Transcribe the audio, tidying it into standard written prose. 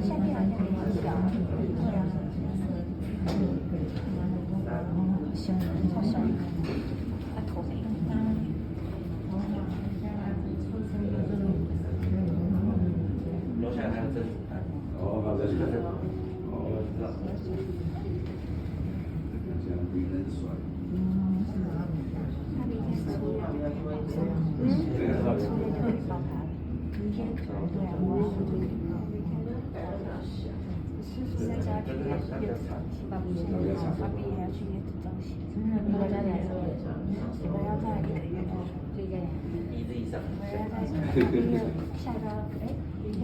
夏天好像比较小，对啊。香，超香。啊，头发。楼下还有珍珠蛋。哦，好的，哦，我知道。这样比人帅。他明天出来，出来就可以报他了。明天对啊，我要明天在家去约爸比现在爸比也要去约这东西。你在家里还是我要在1个月，1个月。1日以上。我要在下个明天。